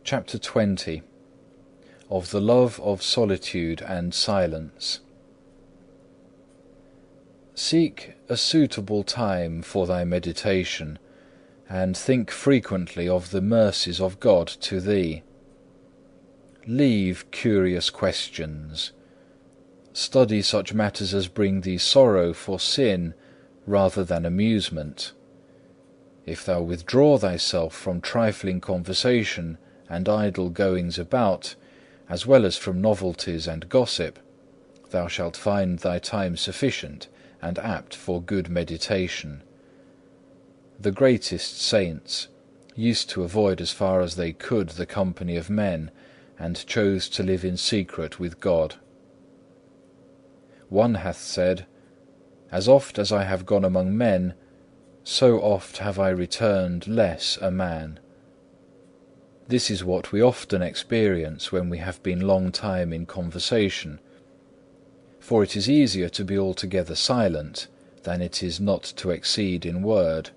CHAPTER 20. Of the love of solitude and silence. Seek a suitable time for thy meditation, and think frequently of the mercies of God to thee. Leave curious questions. Study such matters as bring thee sorrow for sin rather than amusement. If thou withdraw thyself from trifling conversation and idle goings about, as well as from novelties and gossip, thou shalt find thy time sufficient and apt for good meditation. The greatest saints used to avoid as far as they could the company of men, and chose to live in secret with God. One hath said, "As oft as I have gone among men, so oft have I returned less a man." This is what we often experience when we have been long time in conversation. For it is easier to be altogether silent than it is not to exceed in word.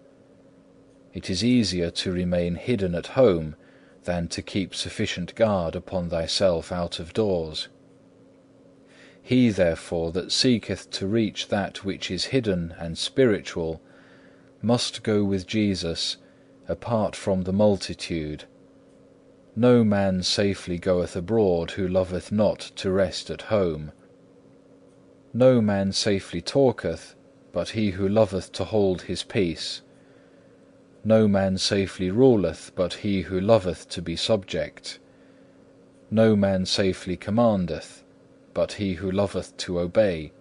It is easier to remain hidden at home than to keep sufficient guard upon thyself out of doors. He therefore that seeketh to reach that which is hidden and spiritual must go with Jesus apart from the multitude. No man safely goeth abroad who loveth not to rest at home. No man safely talketh but he who loveth to hold his peace. No man safely ruleth but he who loveth to be subject. No man safely commandeth but he who loveth to obey.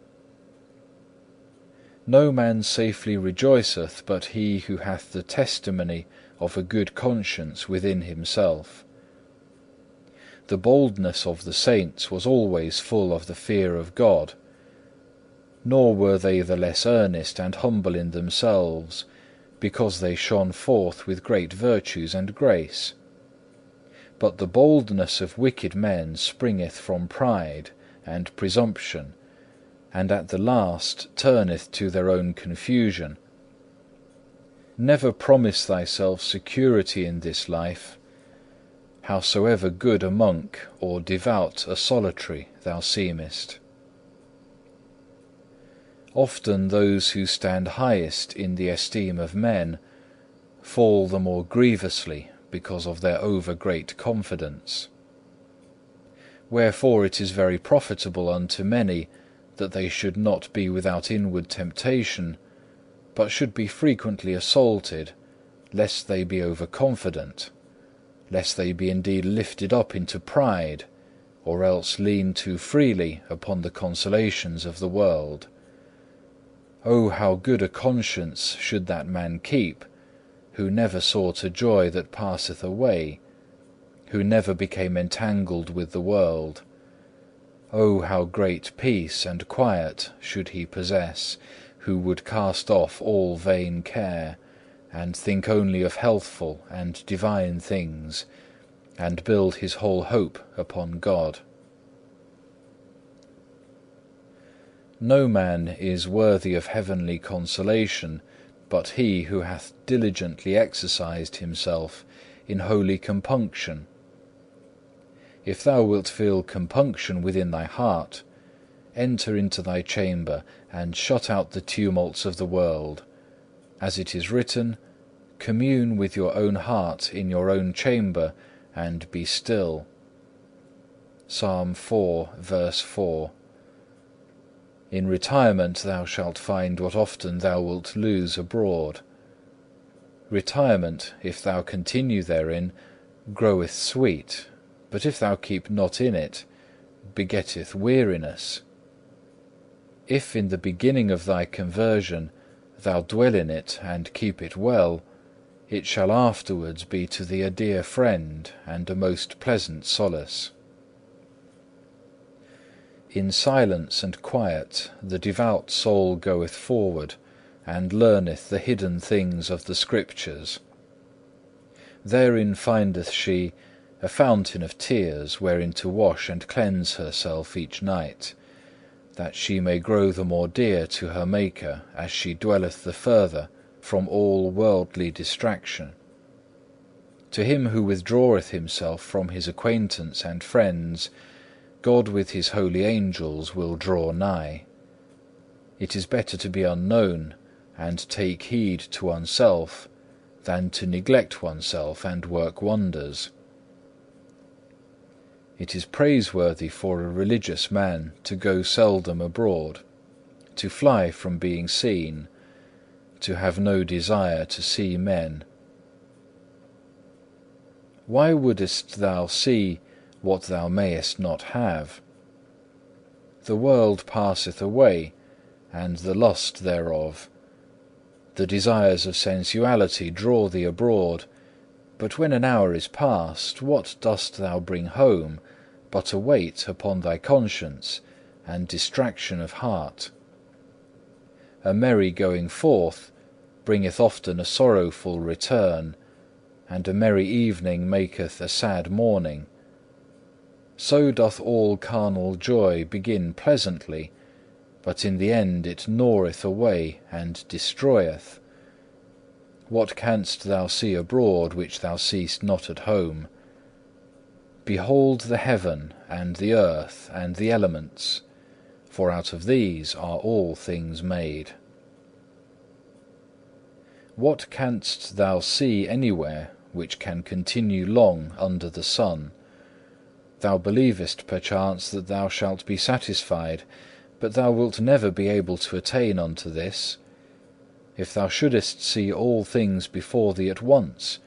No man safely rejoiceth but he who hath the testimony of a good conscience within himself. The boldness of the saints was always full of the fear of God, nor were they the less earnest and humble in themselves, because they shone forth with great virtues and grace. But the boldness of wicked men springeth from pride and presumption, and at the last turneth to their own confusion. Never promise thyself security in this life, howsoever good a monk or devout a solitary thou seemest. Often those who stand highest in the esteem of men fall the more grievously because of their over-great confidence. Wherefore it is very profitable unto many that they should not be without inward temptation, but should be frequently assaulted, lest they be overconfident, lest they be indeed lifted up into pride, or else lean too freely upon the consolations of the world. Oh, how good a conscience should that man keep, who never sought a joy that passeth away, who never became entangled with the world. Oh, how great peace and quiet should he possess, who would cast off all vain care, and think only of healthful and divine things, and build his whole hope upon God. No man is worthy of heavenly consolation but he who hath diligently exercised himself in holy compunction. If thou wilt feel compunction within thy heart, enter into thy chamber and shut out the tumults of the world. As it is written, commune with your own heart in your own chamber and be still. Psalm 4, verse 4. In retirement thou shalt find what often thou wilt lose abroad. Retirement, if thou continue therein, groweth sweet, but if thou keep not in it, begetteth weariness. If in the beginning of thy conversion thou dwell in it and keep it well, it shall afterwards be to thee a dear friend and a most pleasant solace. In silence and quiet the devout soul goeth forward, and learneth the hidden things of the Scriptures. Therein findeth she a fountain of tears wherein to wash and cleanse herself each night, that she may grow the more dear to her Maker as she dwelleth the further from all worldly distraction. To him who withdraweth himself from his acquaintance and friends, God with his holy angels will draw nigh. It is better to be unknown and take heed to oneself than to neglect oneself and work wonders. It is praiseworthy for a religious man to go seldom abroad, to fly from being seen, to have no desire to see men. Why wouldest thou see what thou mayest not have? The world passeth away, and the lust thereof. The desires of sensuality draw thee abroad, but when an hour is past, what dost thou bring home but a weight upon thy conscience and distraction of heart? A merry going forth bringeth often a sorrowful return, and a merry evening maketh a sad morning. So doth all carnal joy begin pleasantly, but in the end it gnaweth away and destroyeth. What canst thou see abroad which thou seest not at home? Behold the heaven and the earth and the elements, for out of these are all things made. What canst thou see anywhere which can continue long under the sun? Thou believest perchance that thou shalt be satisfied, but thou wilt never be able to attain unto this. If thou shouldest see all things before thee at once,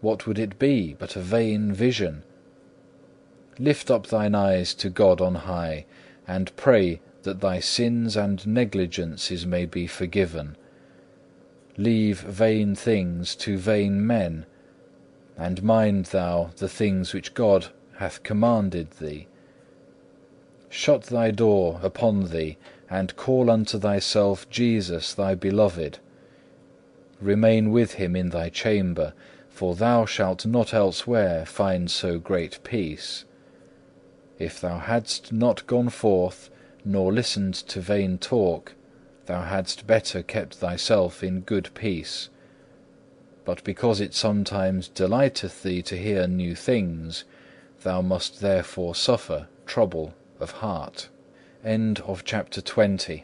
what would it be but a vain vision? Lift up thine eyes to God on high, and pray that thy sins and negligences may be forgiven. Leave vain things to vain men, and mind thou the things which God hath commanded thee. Shut thy door upon thee, and call unto thyself Jesus thy beloved. Remain with him in thy chamber, for thou shalt not elsewhere find so great peace. If thou hadst not gone forth, nor listened to vain talk, thou hadst better kept thyself in good peace. But because it sometimes delighteth thee to hear new things, thou must therefore suffer trouble of heart. End of chapter 20.